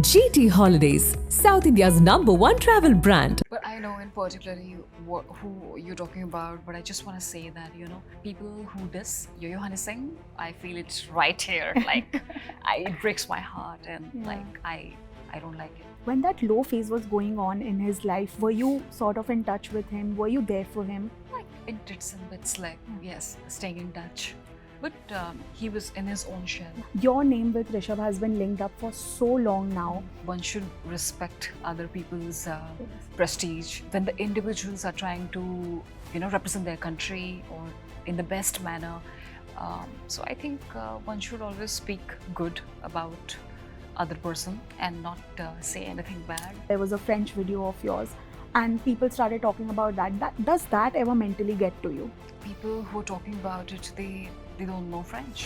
GT Holidays, South India's #1 travel brand. But I know in particularly who you're talking about, but I just want to say that, people who diss Yo-Yo Honey Singh, I feel it right here. Like, it breaks my heart and I don't like it. When that low phase was going on in his life, were you sort of in touch with him? Were you there for him? Like, in bits and bits, like, yes, staying in touch. But he was in his own shell. Your name with Rishabh has been linked up for so long now. One should respect other people's prestige when the individuals are trying to, represent their country or in the best manner. So I think one should always speak good about other person and not say anything bad. There was a French video of yours and people started talking about that. Does that ever mentally get to you? People who are talking about it, they don't know French.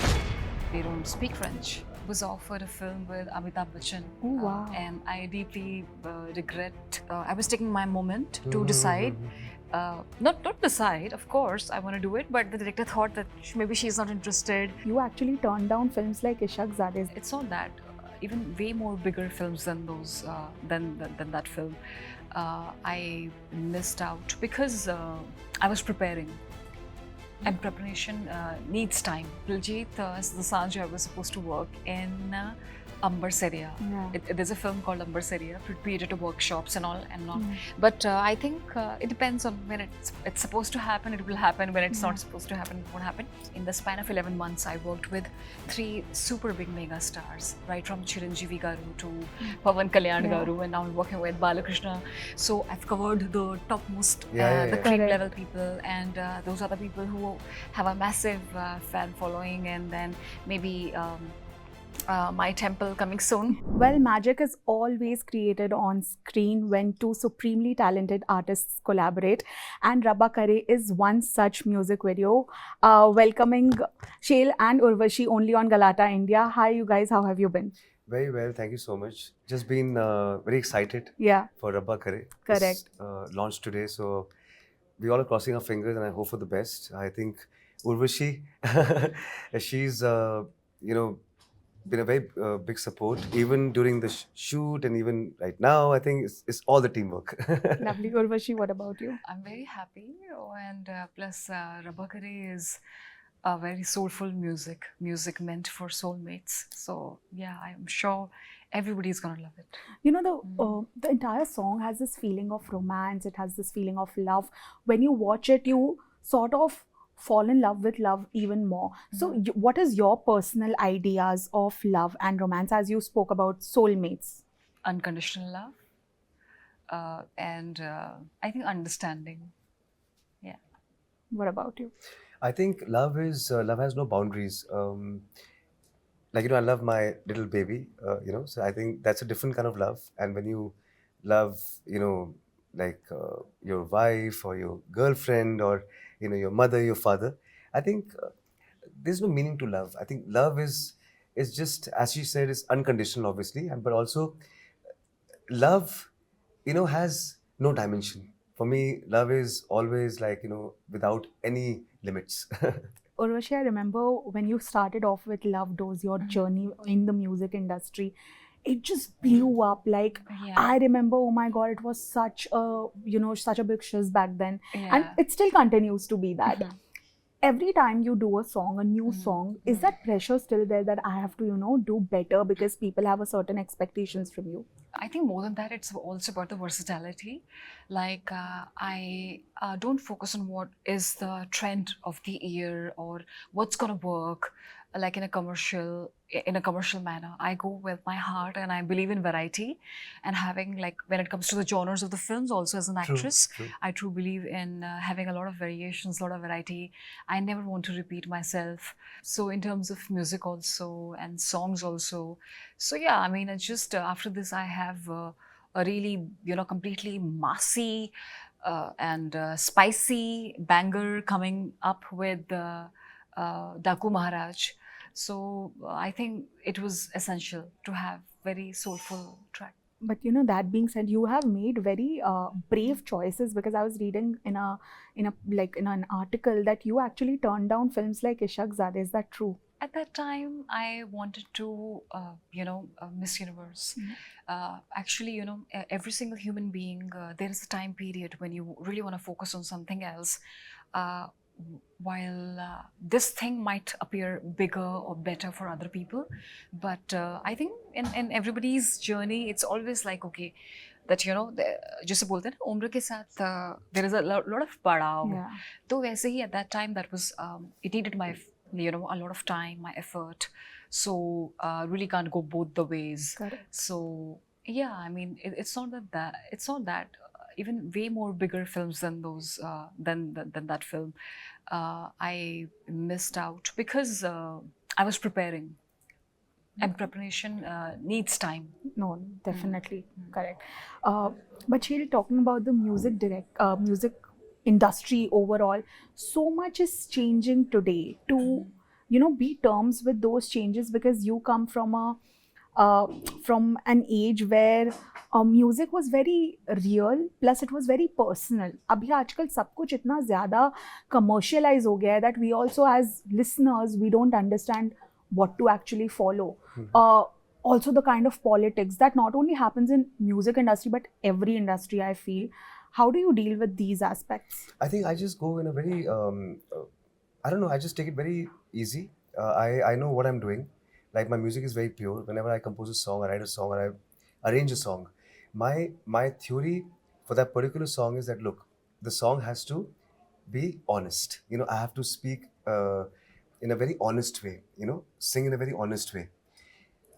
They don't speak French. I was offered a film with Amitabh Bachchan. Oh, wow. And I deeply regret. I was taking my moment to decide. Not decide, of course, I want to do it, but the director thought that maybe she's not interested. You actually turned down films like Ishaqzaade. It's not that. Even way more bigger films than those, than that film. I missed out because I was preparing. And preparation needs time. Diljit Dosanjh, I was supposed to work in Ambersariya. Yeah. There's a film called Ambersariya, created to workshops and all. But I think it depends on when it's supposed to happen, it will happen. When it's not supposed to happen, it won't happen. In the span of 11 months, I worked with 3 super big mega stars, right from Chiranjeevi Garu to Pawan Kalyan Garu, and now I'm working with Balakrishna. So I've covered the topmost, the cream level people, and those are the people who have a massive fan following, and then maybe my temple coming soon. Well, magic is always created on screen when 2 supremely talented artists collaborate, and Rabba Kare is one such music video, welcoming Shael and Urvashi only on Galatta India. Hi, you guys, how have you been? Very well, thank you so much. Just been very excited for Rabba Kare. Correct. It's launched today, so we all are crossing our fingers and I hope for the best. I think Urvashi, she's, been a very big support, even during the shoot and even right now. I think it's all the teamwork. Lovely. Urvashi, what about you? I'm very happy, and plus Rabba Kare is a very soulful music meant for soulmates. So yeah, I'm sure everybody's gonna love it. The entire song has this feeling of romance. It has this feeling of love. When you watch it, you sort of fall in love with love even more. So what is your personal ideas of love and romance, as you spoke about soulmates? Unconditional love, and I think understanding. Yeah. What about you? I think love has no boundaries. I love my little baby, so I think that's a different kind of love. And when you love, your wife or your girlfriend or your mother, your father, I think there's no meaning to love. I think love is just, as she said, is unconditional, obviously, but also love, has no dimension. For me, love is always without any limits. Urvashi, I remember when you started off with Love Doors, your journey in the music industry, it just blew up. I remember, oh my God, it was such a big shiz back then. And it still continues to be that. Every time you do a song, a new song, is that pressure still there that I have to, do better because people have a certain expectations from you? I think more than that, it's also about the versatility. I don't focus on what is the trend of the year or what's gonna work. Like in a commercial manner, I go with my heart, and I believe in variety and having, when it comes to the genres of the films also as an actress, True. I truly believe in having a lot of variations, a lot of variety. I never want to repeat myself. So in terms of music also and songs also. So yeah, I mean, it's just after this I have a really, completely massy and spicy banger coming up with Daku Maharaj. So I think it was essential to have very soulful track. But that being said, you have made very brave choices, because I was reading in an article that you actually turned down films like Ishaqzaade. Is that true? At that time, I wanted to, Miss Universe. Actually, every single human being, there is a time period when you really want to focus on something else. Uh, while this thing might appear bigger or better for other people, but I think in everybody's journey, it's always like, okay, that जैसे बोलते हैं ना उम्र के साथ there is a lot of पड़ाव. Yeah. तो वैसे ही at that time that was it needed my a lot of time, my effort, so really can't go both the ways. Correct. So yeah, I mean it's not that even way more bigger films than those than that film I missed out because I was preparing, and preparation needs time. No, definitely correct. But Shael, talking about the music industry overall, so much is changing today to be terms with those changes, because you come from an age where music was very real, plus it was very personal. अभी आजकल सब कुछ इतना ज़्यादा commercialize हो गया है that we also as listeners we don't understand what to actually follow. Also the kind of politics that not only happens in music industry but every industry, I feel. How do you deal with these aspects? I think I just go in a very, I don't know, I just take it very easy. I know what I'm doing. Like my music is very pure. Whenever I compose a song, I write a song, or I arrange a song, my theory for that particular song is that, look, the song has to be honest. I have to speak in a very honest way, sing in a very honest way.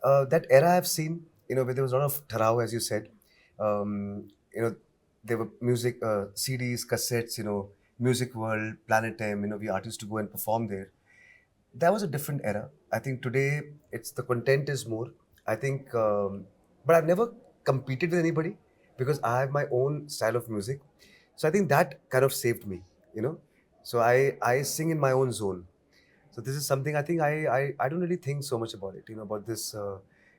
That era I've seen, where there was a lot of tarao, as you said. There were music, CDs, cassettes, Music World, Planet M, we artists to go and perform there. That was a different era. I think today the content is more. I think, but I've never competed with anybody because I have my own style of music. So I think that kind of saved me, So I sing in my own zone. So this is something I think I don't really think so much about it, about this,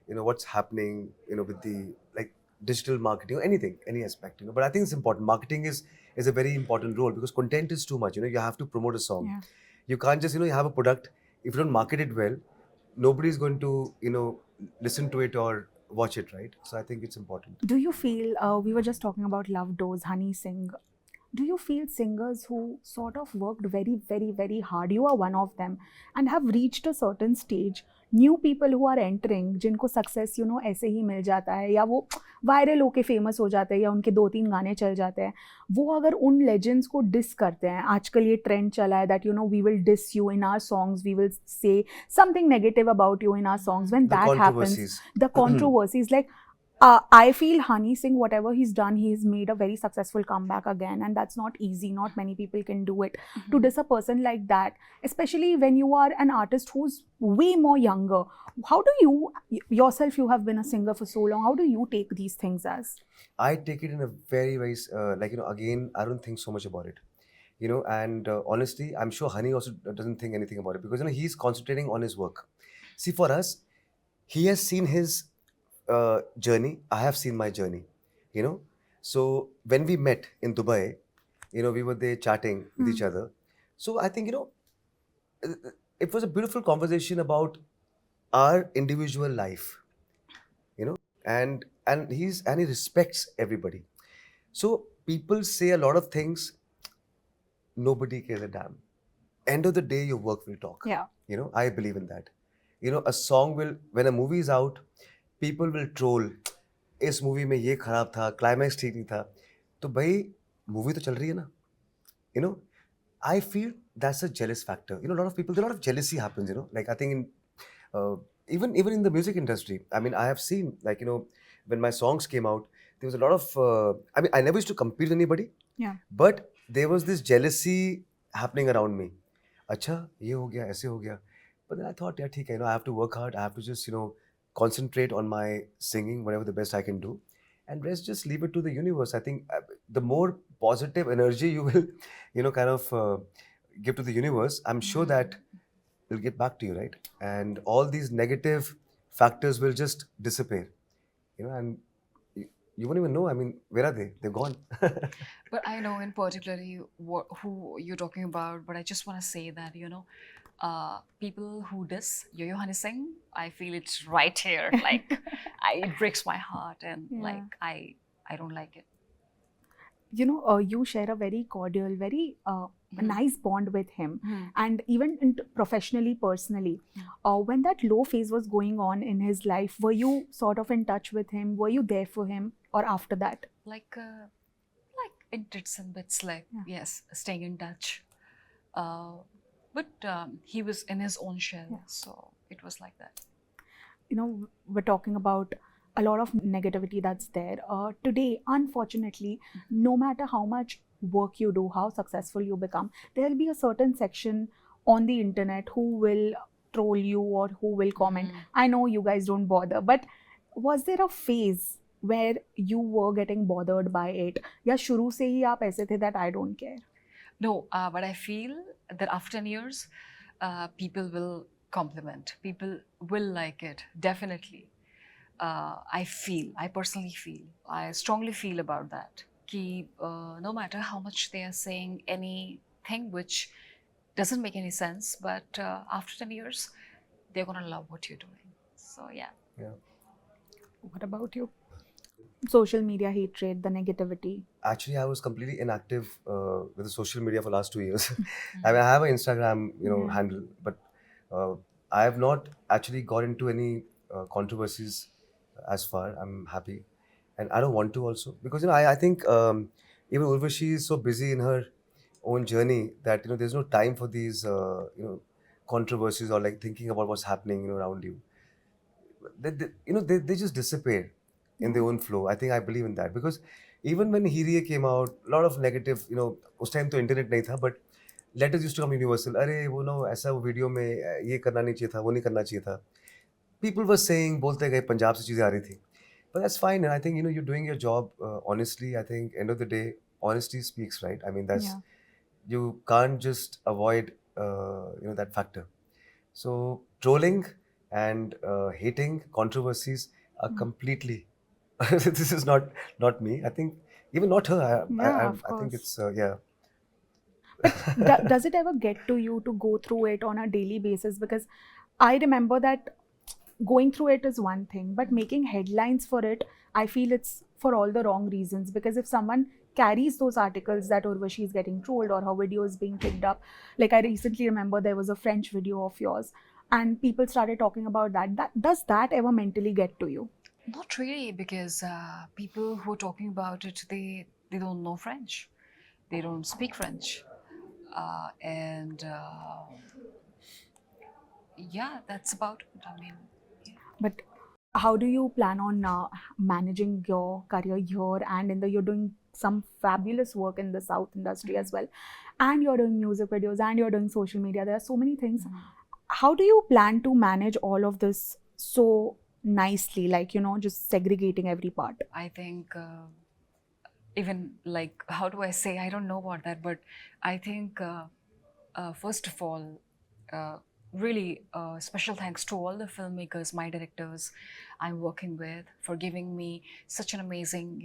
what's happening, with the like digital marketing or anything, any aspect, But I think it's important. Marketing is a very important role because content is too much. You have to promote a song. Yeah. You can't just, you have a product. If you don't market it well, nobody's going to, listen to it or watch it, right? So I think it's important. Do you feel, we were just talking about Love Dose, Honey Singh. Do you feel singers who sort of worked very, very, very hard, you are one of them, and have reached a certain stage, new people who are entering, जिनको success, ऐसे ही मिल जाता है, या वो viral होके famous हो जाते हैं, या उनके 2-3 गाने चल जाते हैं, वो अगर उन लेजेंड्स को डिस करते हैं, आजकल ये ट्रेंड चला है that we will diss you in our songs, we will say something negative about you in our songs. When that happens, the controversies, like I feel Honey Singh, whatever he's done, he's made a very successful comeback again, and that's not easy. Not many people can do it. To diss a person like that, especially when you are an artist who's way more younger. How do you yourself? You have been a singer for so long. How do you take these things as? I take it in a very, very again, I don't think so much about it. And honestly, I'm sure Honey also doesn't think anything about it because he's concentrating on his work. See, for us, he has seen his journey. I have seen my journey, So when we met in Dubai, we were there chatting with each other. So I think, it was a beautiful conversation about our individual life, and he respects everybody. So people say a lot of things. Nobody cares a damn. End of the day, your work will talk. Yeah. I believe in that. A song will, when a movie is out, people will troll. इस movie में ये खराब था, climax ठीक नहीं था. तो भाई मूवी तो चल रही है ना. I feel that's a jealous factor. A lot of people, a lot of jealousy happens. Like I think even in the music industry. I mean, I have seen when my songs came out, there was a lot of. I never used to compete with anybody. Yeah. But there was this jealousy happening around me. अच्छा ये हो गया, ऐसे हो गया. But then I thought, yeah, ठीक है. I have to work hard. I have to just concentrate on my singing, whatever the best I can do, and rest just leave it to the universe. I think the more positive energy you will, kind of give to the universe, I'm sure that will get back to you, right? And all these negative factors will just disappear, and you won't even know. I mean, where are they? They're gone. But I know in particularly who you're talking about, but I just want to say that, people who diss Yo-Yo Honey Singh, I feel it's right here. Like, it breaks my heart, and Yeah. like I don't like it. You know, you share a very cordial, very nice bond with him, and even professionally, personally. When that low phase was going on in his life, were you sort of in touch with him? Were you there for him, or after that? Like in bits and bits, like yes, staying in touch. But he was in his own shell, so it was like that. You know, we're talking about a lot of negativity that's there. Today, unfortunately, no matter how much work you do, how successful you become, there'll be a certain section on the internet who will troll you or who will comment. I know you guys don't bother, but was there a phase where you were getting bothered by it? या शुरू से ही आप ऐसे थे that I don't care? No, but I feel that after 10 years, people will compliment. People will like it, definitely. I personally feel, I strongly feel about that. Ki, no matter how much they are saying anything which doesn't make any sense, but after 10 years, they're gonna love what you're doing. So yeah. What about you? Social media hatred, the negativity. Actually, I was completely inactive with the social media for the last 2 years. I mean, I have an Instagram, handle, but I have not actually got into any controversies as far. I'm happy, and I don't want to also, because I think even Urvashi is so busy in her own journey that there's no time for these controversies or like thinking about what's happening around you. They just disappear in their own flow. I think I believe in that, because even when Hiriye came out, a lot of negative, उस time तो internet नहीं था, but letters used to come universal. अरे वो ऐसा वो video में ये करना नहीं चाहिए था, वो नहीं करना चाहिए था. People were saying, बोलते गए, पंजाब से चीजें आ रही थी. But that's fine, and I think you're doing your job honestly. I think end of the day, honesty speaks, right? I mean you can't just avoid that factor. So trolling and hating, controversies are completely. This is not me. I think even not her. I think it's But does it ever get to you to go through it on a daily basis? Because I remember that going through it is one thing, but making headlines for it, I feel it's for all the wrong reasons. Because if someone carries those articles that Urvashi is getting trolled or her video is being picked up, like I recently remember there was a French video of yours and people started talking about that. Does that ever mentally get to you? Not really, because people who are talking about it, they don't know French. They don't speak French. Yeah, that's about it. I mean, But how do you plan on managing your career here and you're doing some fabulous work in the South industry as well, and you're doing music videos and you're doing social media? There are so many things. How do you plan to manage all of this so nicely, like just segregating every part? I think even like, how do I say, I don't know about that, but I think first of all, really special thanks to all the filmmakers, my directors I'm working with, for giving me such an amazing,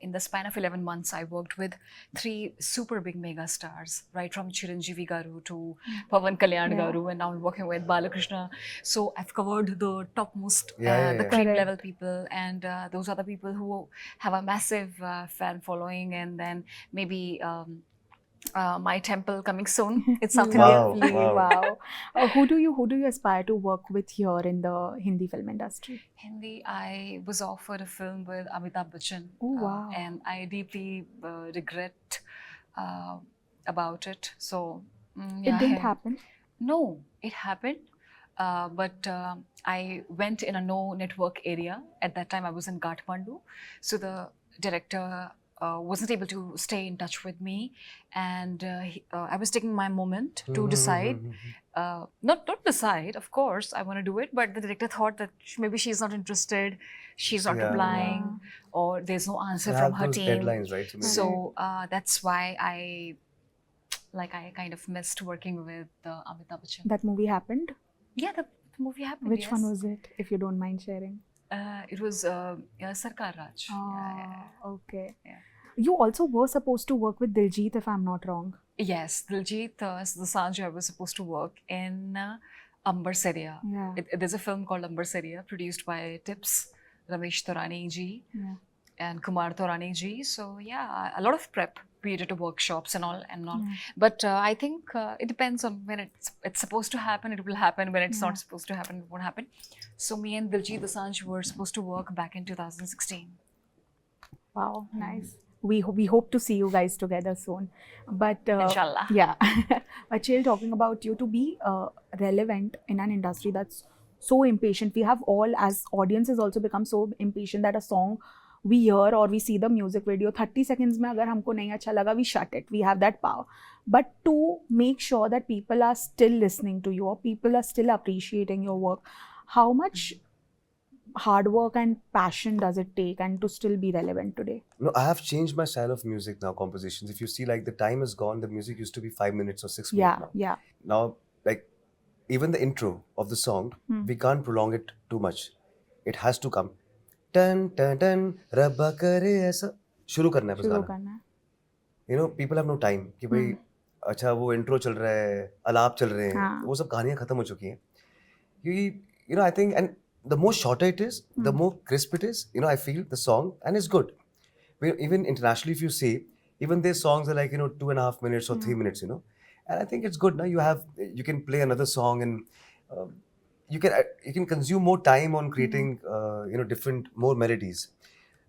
in the span of 11 months, I worked with 3 super big mega stars, right from Chiranjeevi Garu to Pawan Kalyan Garu, and now I'm working with Balakrishna. So I've covered the topmost, the cream level people, and those are the people who have a massive fan following, and then maybe my temple coming soon. It's something Lovely. Wow. Who do you aspire to work with here in the Hindi film industry? Hindi, I was offered a film with Amitabh Bachchan. Oh, wow. And I deeply regret about it. So It didn't happen? No, it happened. But I went in a no network area. At that time, I was in Kathmandu. So the director wasn't able to stay in touch with me, and I was taking my moment to decide. Not decide, of course, I want to do it, but the director thought that maybe she's not interested, she's not replying, or there's no answer from her team. Deadlines, right? So that's why I kind of missed working with Amitabh Bachchan. That movie happened? Yeah, the movie happened. Which one was it, if you don't mind sharing? It was Sarkar Raj. Okay. Yeah. You also were supposed to work with Diljit, if I'm not wrong. Yes, Diljit Dosanjh, I was supposed to work in Amber Seria. Yeah. There's a film called Amber Seria, produced by Tips, Ramesh Torani ji, Yeah. and Kumar Torani ji. So yeah, a lot of prep, period of workshops and all and all. Yeah. But I think it depends on when it's supposed to happen. It will happen. When it's not supposed to happen, it won't happen. So me and Diljit Dosanjh were supposed to work back in 2016. Wow, nice. We hope to see you guys together soon. But Inshallah. yeah. But Shael, talking about you, to be relevant in an industry that's so impatient, we have all as audiences also become so impatient that a song we hear or we see the music video 30 seconds mein agar humko nahi acha laga, we shut it. We have that power. But to make sure that people are still listening to you or people are still appreciating your work, how much hard work and passion does it take and to still be relevant today? No, I have changed my style of music now, compositions. If you see, like, the time is gone, the music used to be 5 minutes or 6 minutes now. Yeah. Now, like, even the intro of the song, we can't prolong it too much. It has to come. Dun, dun, dun, Rabba Kare, aisa. शुरू करना है बस शुरू गाना. करना है. You know, people have no time कि भाई अच्छा वो intro चल रहा है, अलाप चल रहे हैं, हाँ. वो सब कहानियाँ खत्म हो चुकी हैं. You know, I think, and the more shorter it is, the more crisp it is. You know, I feel the song, and it's good. Even internationally, if you see, even their songs are like, you know, 2.5 minutes or 3 minutes. You know, and I think it's good. Now you can play another song, and you can consume more time on creating you know, different more melodies.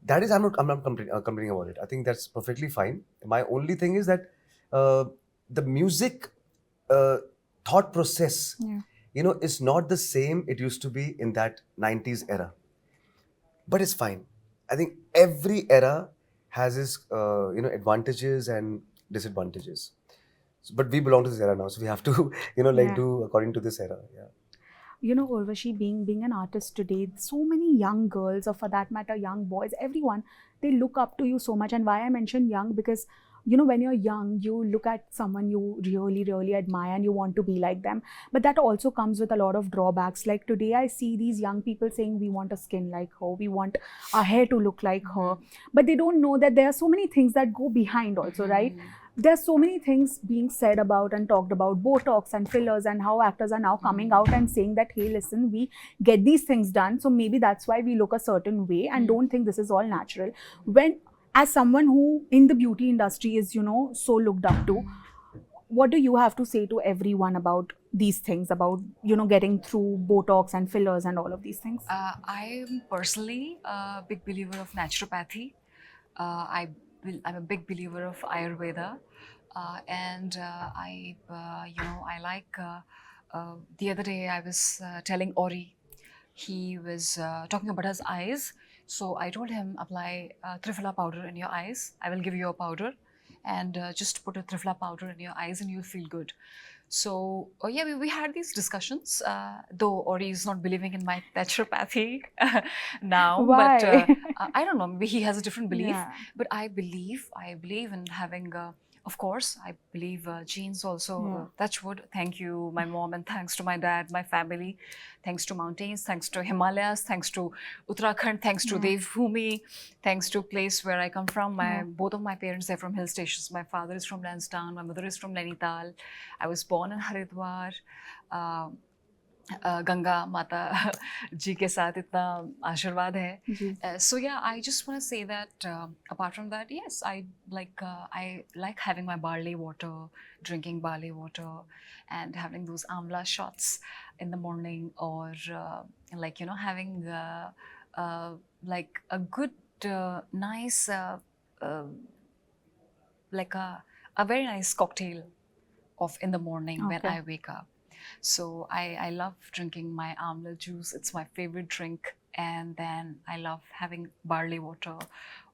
That is, I'm not complaining about it. I think that's perfectly fine. My only thing is that the music thought process, you know, is not the same it used to be in that 90s era. But it's fine. I think every era has its you know, advantages and disadvantages. But we belong to this era now, so we have to, you know, like, do according to this era. Yeah. You know, Urvashi, being an artist today, so many young girls, or for that matter, young boys, everyone, they look up to you so much. And why I mention young, because, you know, when you're young, you look at someone you really, really admire and you want to be like them. But that also comes with a lot of drawbacks. Like today, I see these young people saying, we want a skin like her, we want our hair to look like her. But they don't know that there are so many things that go behind also, right? There's so many things being said about and talked about botox and fillers, and how actors are now coming out and saying that, hey, listen, we get these things done, so maybe that's why we look a certain way and don't think this is all natural. When, as someone who in the beauty industry is, you know, so looked up to, what do you have to say to everyone about these things, about, you know, getting through botox and fillers and all of these things? I am personally a big believer of naturopathy. I'm a big believer of Ayurveda, and I like. The other day I was telling Ori, he was talking about his eyes. So I told him, apply Triphala powder in your eyes. I will give you a powder, and just put a Triphala powder in your eyes, and you'll feel good. So, we had these discussions, though Ori is not believing in my naturopathy now. Why? But I don't know, maybe he has a different belief. Yeah. But I believe in having, of course, I believe genes also, touch wood, thank you, my mom, and thanks to my dad, my family, thanks to mountains, thanks to Himalayas, thanks to Uttarakhand, thanks to Devbhoomi, thanks to place where I come from. Both of my parents are from hill stations. My father is from Lansdowne, my mother is from Nainital. I was born in Haridwar. Ganga Mata ji ke saath itna aashirwad hai. So yeah, I just want to say that apart from that, yes, I like having my barley water, drinking barley water, and having those amla shots in the morning, or like, you know, having like a good nice like a very nice cocktail of in the morning when I wake up. So I love drinking my amla juice. It's my favorite drink. And then I love having barley water,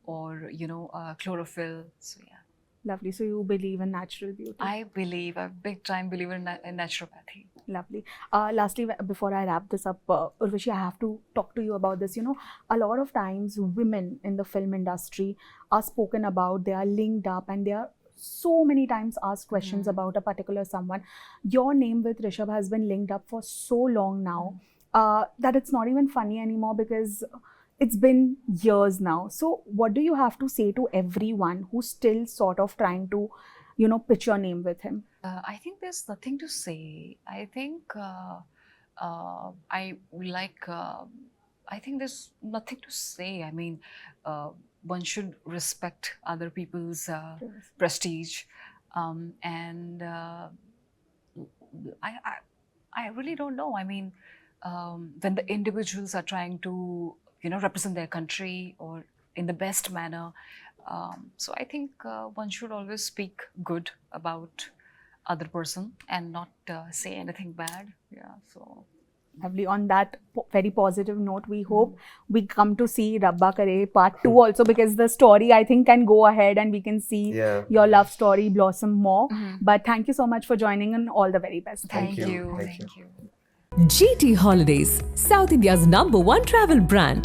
or, you know, chlorophyll. So yeah. Lovely. So you believe in natural beauty? I believe, a big time believer in naturopathy. Lovely. Lastly, before I wrap this up, Urvashi, I have to talk to you about this. You know, a lot of times women in the film industry are spoken about, they are linked up, and they are so many times asked questions about a particular someone. Your name with Rishabh has been linked up for so long now that it's not even funny anymore, because it's been years now. So what do you have to say to everyone who's still sort of trying to pitch your name with him? I think there's nothing to say. I think I like. I think there's nothing to say. I mean, one should respect other people's prestige, and I really don't know. I mean, when the individuals are trying to represent their country or in the best manner, so I think one should always speak good about other person and not say anything bad. Yeah, so. Lovely. On that very positive note, we hope we come to see Rabba Kare Part 2 also, because the story I think can go ahead and we can see your love story blossom more. But thank you so much for joining and all the very best. Thank you. GT Holidays, South India's #1 travel brand.